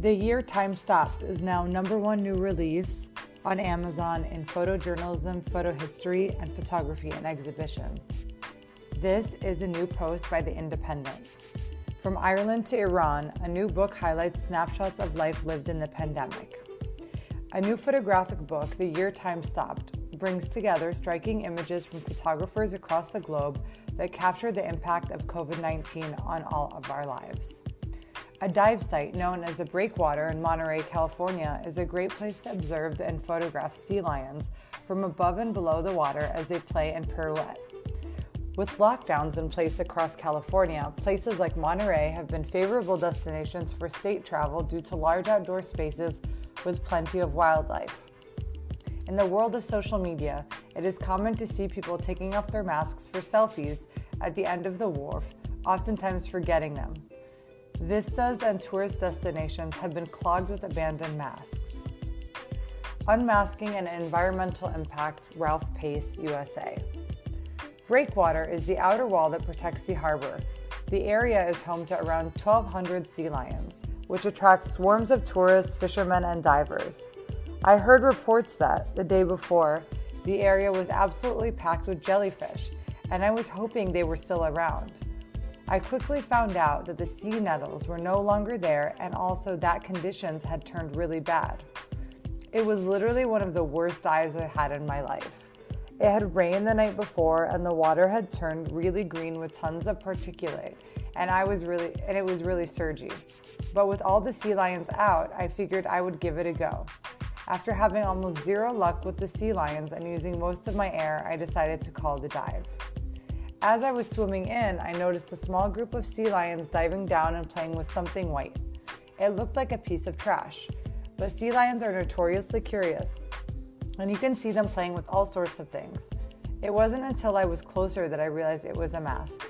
The Year Time Stopped is now #1 new release on Amazon in photojournalism, photo history, and photography and exhibition. This is a new post by The Independent. From Ireland to Iran, a new book highlights snapshots of life lived in the pandemic. A new photographic book, The Year Time Stopped, brings together striking images from photographers across the globe that capture the impact of COVID-19 on all of our lives. A dive site known as the Breakwater in Monterey, California, is a great place to observe and photograph sea lions from above and below the water as they play and pirouette. With lockdowns in place across California, places like Monterey have been favorable destinations for state travel due to large outdoor spaces with plenty of wildlife. In the world of social media, it is common to see people taking off their masks for selfies at the end of the wharf, oftentimes forgetting them. Vistas and tourist destinations have been clogged with abandoned masks. Unmasking and Environmental Impact, Ralph Pace, USA. Breakwater is the outer wall that protects the harbor. The area is home to around 1,200 sea lions, which attracts swarms of tourists, fishermen, and divers. I heard reports that, the day before, the area was absolutely packed with jellyfish, and I was hoping they were still around. I quickly found out that the sea nettles were no longer there and also that conditions had turned really bad. It was literally one of the worst dives I had in my life. It had rained the night before and the water had turned really green with tons of particulate and it was really surgy. But with all the sea lions out, I figured I would give it a go. After having almost zero luck with the sea lions and using most of my air, I decided to call the dive. As I was swimming in, I noticed a small group of sea lions diving down and playing with something white. It looked like a piece of trash, but sea lions are notoriously curious, and you can see them playing with all sorts of things. It wasn't until I was closer that I realized it was a mask.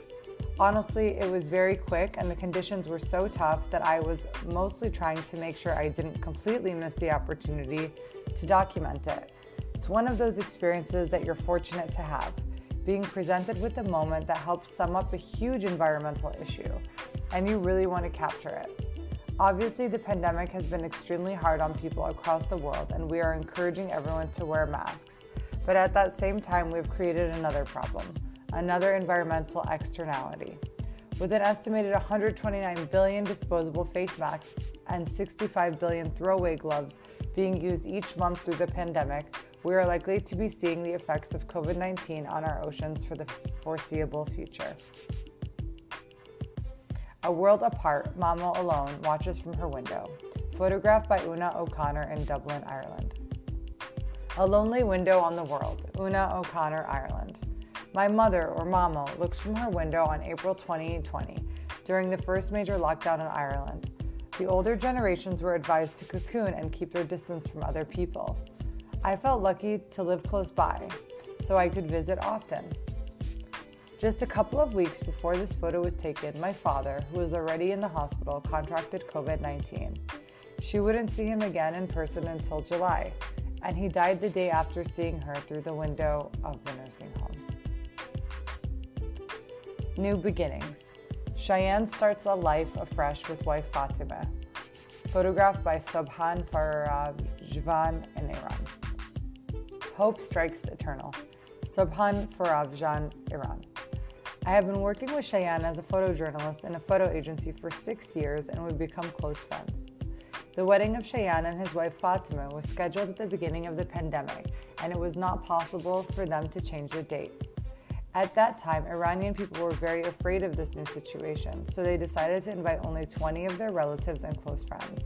Honestly, it was very quick and the conditions were so tough that I was mostly trying to make sure I didn't completely miss the opportunity to document it. It's one of those experiences that you're fortunate to have, being presented with a moment that helps sum up a huge environmental issue, and you really want to capture it. Obviously, the pandemic has been extremely hard on people across the world, and we are encouraging everyone to wear masks. But at that same time, we've created another problem, another environmental externality. With an estimated 129 billion disposable face masks and 65 billion throwaway gloves being used each month through the pandemic, we are likely to be seeing the effects of COVID-19 on our oceans for the foreseeable future. A world apart, Mama alone watches from her window. Photographed by Una O'Connor in Dublin, Ireland. A lonely window on the world, Una O'Connor, Ireland. My mother, or Mama, looks from her window on April 2020, during the first major lockdown in Ireland. The older generations were advised to cocoon and keep their distance from other people. I felt lucky to live close by, so I could visit often. Just a couple of weeks before this photo was taken, my father, who was already in the hospital, contracted COVID-19. She wouldn't see him again in person until July, and he died the day after seeing her through the window of the nursing home. New beginnings. Cheyenne starts a life afresh with wife Fatima. Photographed by Subhan Faravjan in Iran. Hope strikes eternal. Subhan Faravjan, Iran. I have been working with Cheyenne as a photojournalist in a photo agency for 6 years and we've become close friends. The wedding of Cheyenne and his wife Fatima was scheduled at the beginning of the pandemic and it was not possible for them to change the date. At that time, Iranian people were very afraid of this new situation, so they decided to invite only 20 of their relatives and close friends.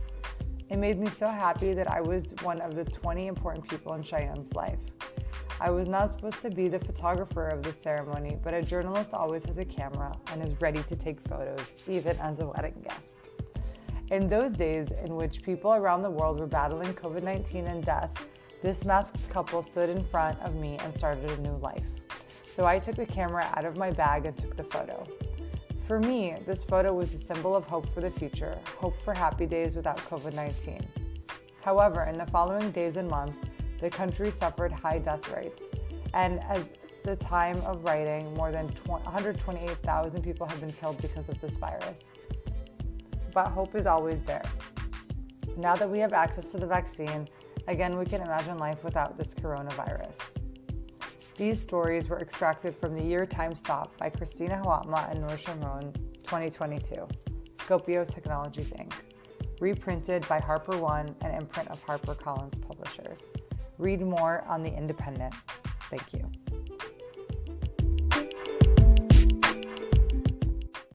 It made me so happy that I was one of the 20 important people in Cheyenne's life. I was not supposed to be the photographer of this ceremony, but a journalist always has a camera and is ready to take photos, even as a wedding guest. In those days in which people around the world were battling COVID-19 and death, this masked couple stood in front of me and started a new life. So I took the camera out of my bag and took the photo. For me, this photo was a symbol of hope for the future, hope for happy days without COVID-19. However, in the following days and months, the country suffered high death rates. And as the time of writing, more than 128,000 people have been killed because of this virus. But hope is always there. Now that we have access to the vaccine, again, we can imagine life without this coronavirus. These stories were extracted from the Year Time Stop by Christina Hawatma and Noor Shamron, 2022, Scopio Technologies, Inc., reprinted by Harper One, an imprint of HarperCollins Publishers. Read more on The Independent. Thank you.